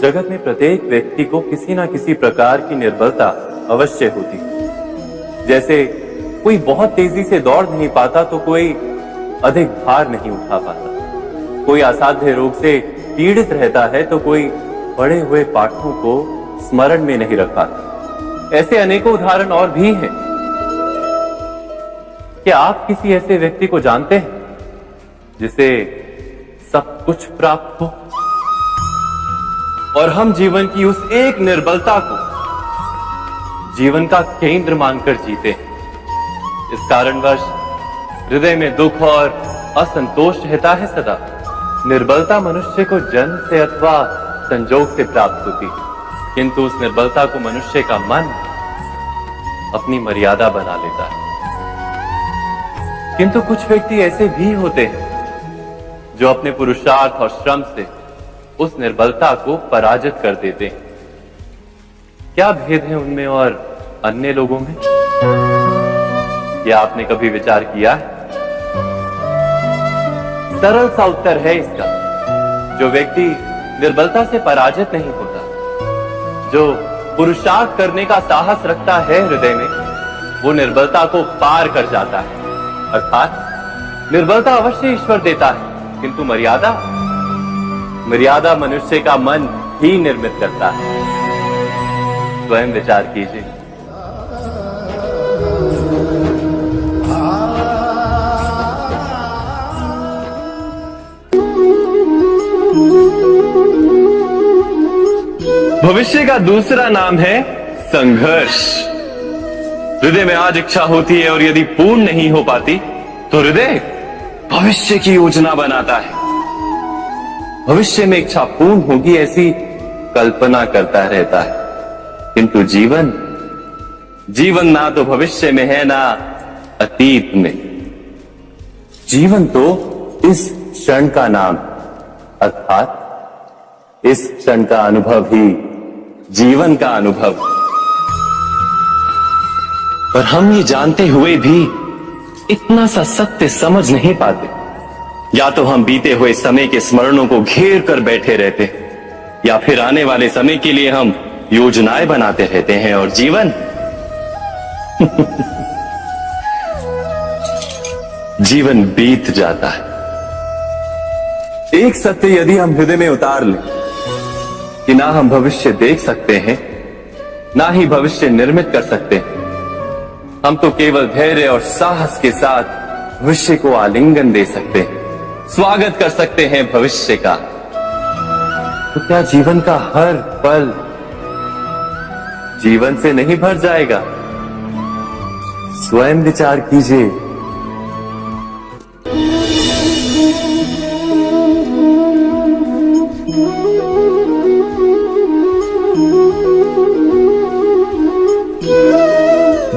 जगत में प्रत्येक व्यक्ति को किसी न किसी प्रकार की निर्बलता अवश्य होती है। जैसे कोई बहुत तेजी से दौड़ नहीं पाता तो कोई अधिक भार नहीं उठा पाता, कोई असाध्य रोग से पीड़ित रहता है तो कोई पढ़े हुए पाठों को स्मरण में नहीं रख पाता। ऐसे अनेकों उदाहरण और भी हैं। क्या आप किसी ऐसे व्यक्ति को जानते हैं जिसे सब कुछ प्राप्त हो और हम जीवन की उस एक निर्बलता को जीवन का केंद्र मानकर जीते हैं? इस कारणवश हृदय में दुख और असंतोष रहता है सदा। निर्बलता मनुष्य को जन्म से अथवा संजोग से प्राप्त होती है, किंतु उस निर्बलता को मनुष्य का मन अपनी मर्यादा बना लेता है। किंतु कुछ व्यक्ति ऐसे भी होते हैं जो अपने पुरुषार्थ और श्रम से उस निर्बलता को पराजित कर देते हैं। क्या भेद है उनमें और अन्य लोगों में? क्या आपने कभी विचार किया है? सरल सा उत्तर है इसका। जो व्यक्ति निर्बलता से पराजित नहीं होता, जो पुरुषार्थ करने का साहस रखता है हृदय में, वो निर्बलता को पार कर जाता है। अर्थात निर्बलता अवश्य ईश्वर देता है, किंतु मर्यादा मनुष्य का मन ही निर्मित करता है। स्वयं विचार कीजिए। भविष्य का दूसरा नाम है संघर्ष। हृदय में आज इच्छा होती है और यदि पूर्ण नहीं हो पाती तो हृदय भविष्य की योजना बनाता है। भविष्य में इच्छा पूर्ण होगी ऐसी कल्पना करता रहता है, किंतु जीवन ना तो भविष्य में है ना अतीत में। जीवन तो इस क्षण का नाम, अर्थात इस क्षण का अनुभव ही जीवन का अनुभव। पर हम ये जानते हुए भी इतना सा सत्य समझ नहीं पाते। या तो हम बीते हुए समय के स्मरणों को घेर कर बैठे रहते, या फिर आने वाले समय के लिए हम योजनाएं बनाते रहते हैं और जीवन जीवन बीत जाता है। एक सत्य यदि हम हृदय में उतार लें कि ना हम भविष्य देख सकते हैं, ना ही भविष्य निर्मित कर सकते हैं, हम तो केवल धैर्य और साहस के साथ भविष्य को आलिंगन दे सकते हैं, स्वागत कर सकते हैं भविष्य का। तो क्या जीवन का हर पल जीवन से नहीं भर जाएगा? स्वयं विचार कीजिए।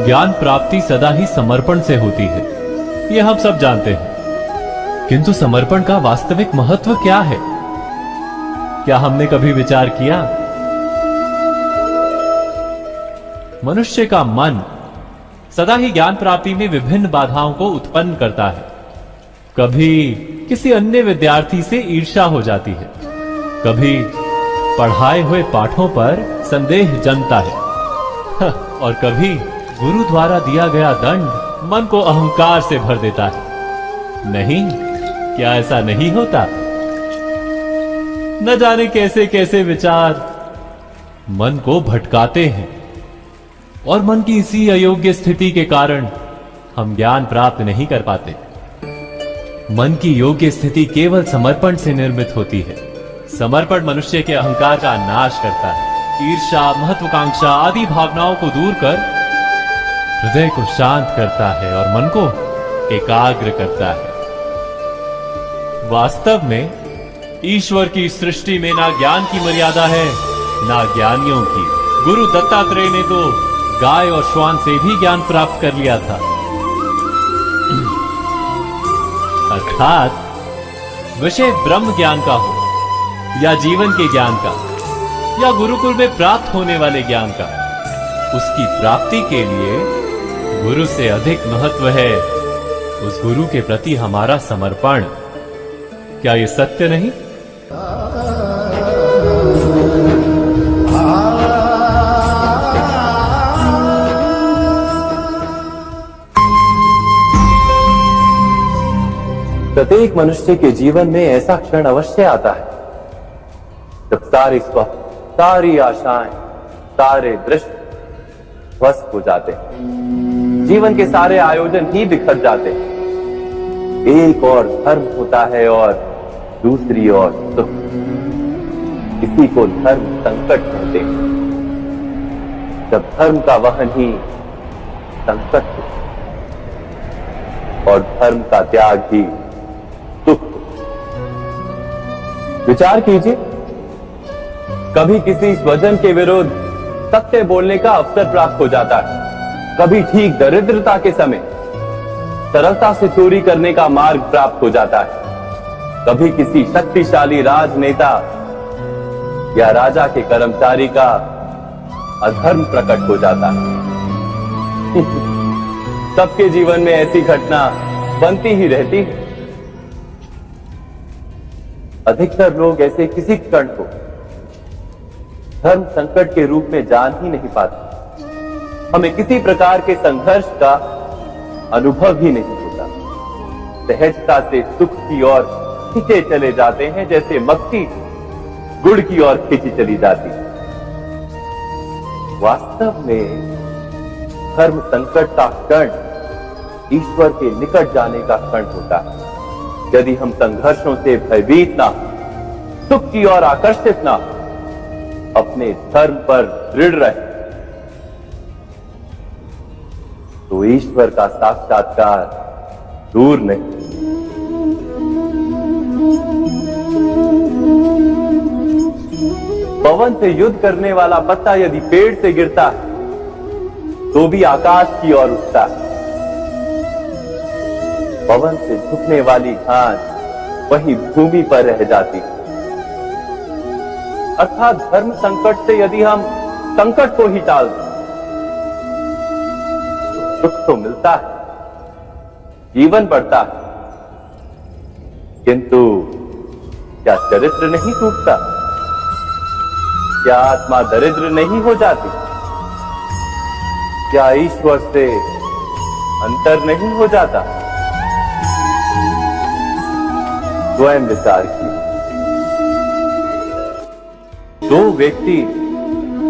ज्ञान प्राप्ति सदा ही समर्पण से होती है, यह हम सब जानते हैं। किंतु समर्पण का वास्तविक महत्व क्या है? क्या हमने कभी विचार किया? मनुष्य का मन सदा ही ज्ञान प्राप्ति में विभिन्न बाधाओं को उत्पन्न करता है। कभी किसी अन्य विद्यार्थी से ईर्ष्या हो जाती है, कभी पढ़ाए हुए पाठों पर संदेह जमता है और कभी गुरु द्वारा दिया गया दंड मन को अहंकार से भर देता है। नहीं, क्या ऐसा नहीं होता? न जाने कैसे कैसे विचार मन को भटकाते हैं और मन की इसी अयोग्य स्थिति के कारण हम ज्ञान प्राप्त नहीं कर पाते। मन की योग्य स्थिति केवल समर्पण से निर्मित होती है। समर्पण मनुष्य के अहंकार का नाश करता है, ईर्ष्या, महत्वाकांक्षा आदि भावनाओं को दूर कर हृदय को शांत करता है और मन को एकाग्र करता है। वास्तव में ईश्वर की सृष्टि में ना ज्ञान की मर्यादा है ना ज्ञानियों की। गुरु दत्तात्रेय ने तो गाय और श्वान से भी ज्ञान प्राप्त कर लिया था। अर्थात विषय ब्रह्म ज्ञान का हो या जीवन के ज्ञान का या गुरुकुल में प्राप्त होने वाले ज्ञान का, उसकी प्राप्ति के लिए गुरु से अधिक महत्व है उस गुरु के प्रति हमारा समर्पण। क्या ये सत्य नहीं? प्रत्येक मनुष्य के जीवन में ऐसा क्षण अवश्य आता है जब सारे स्वप्न, सारी आशाएं, सारे दृश्य ध्वस्त हो जाते हैं। जीवन के सारे आयोजन ही बिखर जाते हैं। एक और धर्म होता है और दूसरी ओर सुख। इसी को धर्म संकट कहते हैं। जब धर्म का वहन ही संकट हो और धर्म का त्याग ही दुख हो। विचार कीजिए, कभी किसी स्वजन के विरुद्ध सत्य बोलने का अवसर प्राप्त हो जाता है, कभी ठीक दरिद्रता के समय सरलता से चोरी करने का मार्ग प्राप्त हो जाता है, कभी किसी शक्तिशाली राजनेता या राजा के कर्मचारी का अधर्म प्रकट हो जाता है। सबके जीवन में ऐसी घटना बनती ही रहती है। अधिकतर लोग ऐसे किसी क्षण को धर्म संकट के रूप में जान ही नहीं पाते। हमें किसी प्रकार के संघर्ष का अनुभव ही नहीं होता। सहजता से सुख की ओर खींचे चले जाते हैं, जैसे मक्खी गुड़ की ओर खींची चली जाती है। वास्तव में धर्म संकट का क्षण ईश्वर के निकट जाने का क्षण होता है। यदि हम संघर्षों से भयभीत ना, सुख की ओर आकर्षित ना, अपने धर्म पर दृढ़ रहे, तो ईश्वर का साक्षात्कार दूर नहीं। पवन से युद्ध करने वाला पत्ता यदि पेड़ से गिरता है तो भी आकाश की ओर उठता है। पवन से झुकने वाली घास वही भूमि पर रह जाती है। अर्थात धर्म संकट से यदि हम संकट को ही टाल दें तो सुख तो मिलता है, जीवन बढ़ता है, किंतु क्या चरित्र नहीं टूटता? क्या आत्मा दरिद्र नहीं हो जाती? क्या ईश्वर से अंतर नहीं हो जाता? स्वयं विचार कीजिए। दो व्यक्ति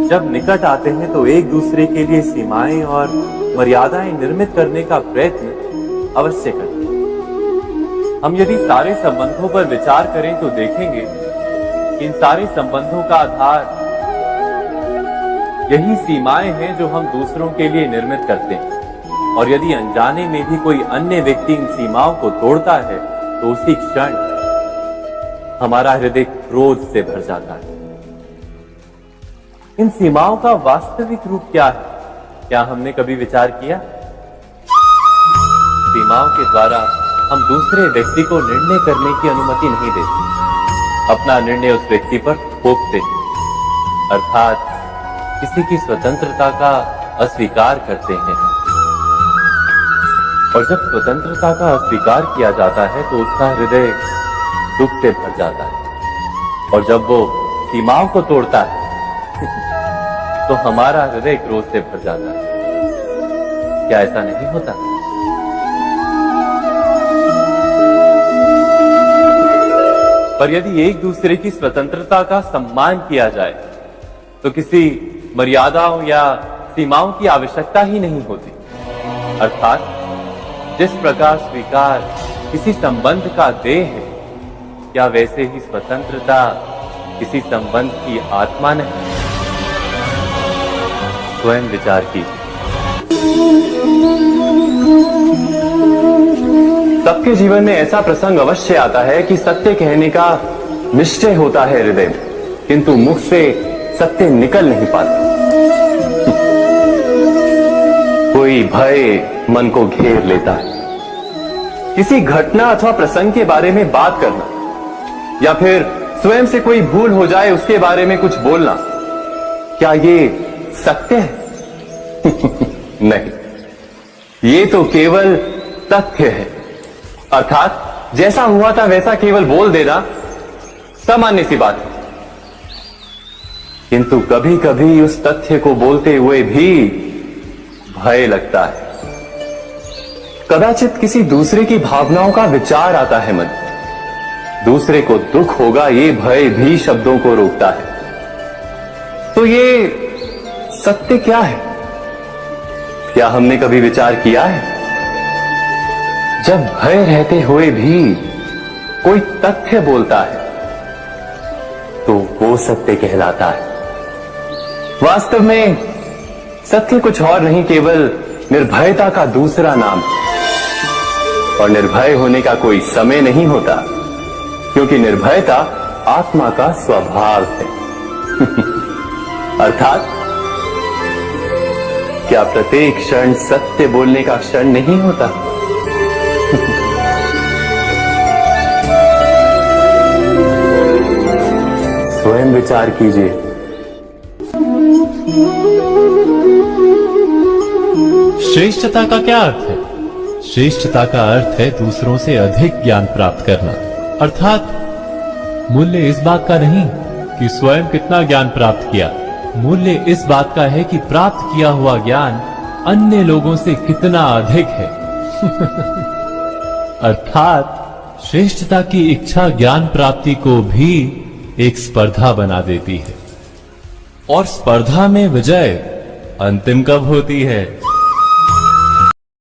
जब निकट आते हैं तो एक दूसरे के लिए सीमाएं और मर्यादाएं निर्मित करने का प्रयत्न अवश्य करते हैं। हम यदि सारे संबंधों पर विचार करें तो देखेंगे कि इन सारे संबंधों का आधार यही सीमाएं हैं जो हम दूसरों के लिए निर्मित करते हैं। और यदि अनजाने में भी कोई अन्य व्यक्ति इन सीमाओं को तोड़ता है तो उसी क्षण हमारा हृदय क्रोध से भर जाता है। इन सीमाओं का वास्तविक रूप क्या है? क्या हमने कभी विचार किया? सीमाओं के द्वारा हम दूसरे व्यक्ति को निर्णय करने की अनुमति नहीं देते, अपना निर्णय उस व्यक्ति पर थोपते हैं, अर्थात किसी की स्वतंत्रता का अस्वीकार करते हैं। और जब स्वतंत्रता का अस्वीकार किया जाता है तो उसका हृदय दुख से भर जाता है। और जब वो सीमाओं को तोड़ता है तो हमारा हृदय क्रोध से भर जाता है। क्या ऐसा नहीं होता? पर यदि एक दूसरे की स्वतंत्रता का सम्मान किया जाए तो किसी मर्यादाओं या सीमाओं की आवश्यकता ही नहीं होती। अर्थात जिस प्रकार स्वीकार किसी संबंध का देह है, क्या वैसे ही स्वतंत्रता किसी संबंध की आत्मा नहीं? स्वयं विचार कीजिए। सबके जीवन में ऐसा प्रसंग अवश्य आता है कि सत्य कहने का निश्चय होता है हृदय में, किंतु मुख से सत्य निकल नहीं पाता। कोई भय मन को घेर लेता है। किसी घटना अथवा प्रसंग के बारे में बात करना या फिर स्वयं से कोई भूल हो जाए उसके बारे में कुछ बोलना, क्या ये सत्य है? नहीं, ये तो केवल तथ्य है। अर्थात जैसा हुआ था वैसा केवल बोल देना सामान्य सी बात है। किंतु कभी कभी उस तथ्य को बोलते हुए भी भय लगता है। कदाचित किसी दूसरे की भावनाओं का विचार आता है मन। दूसरे को दुख होगा ये भय भी शब्दों को रोकता है। तो ये सत्य क्या है? क्या हमने कभी विचार किया है? जब भय रहते हुए भी कोई तथ्य बोलता है तो वो सत्य कहलाता है। वास्तव में सत्य कुछ और नहीं, केवल निर्भयता का दूसरा नाम। और निर्भय होने का कोई समय नहीं होता, क्योंकि निर्भयता आत्मा का स्वभाव है। अर्थात क्या प्रत्येक क्षण सत्य बोलने का क्षण नहीं होता? स्वयं विचार कीजिए। श्रेष्ठता का क्या अर्थ है? श्रेष्ठता का अर्थ है दूसरों से अधिक ज्ञान प्राप्त करना। अर्थात मूल्य इस बात का नहीं कि स्वयं कितना ज्ञान प्राप्त किया, मूल्य इस बात का है कि प्राप्त किया हुआ ज्ञान अन्य लोगों से कितना अधिक है। अर्थात श्रेष्ठता की इच्छा ज्ञान प्राप्ति को भी एक स्पर्धा बना देती है। और स्पर्धा में विजय अंतिम कब होती है?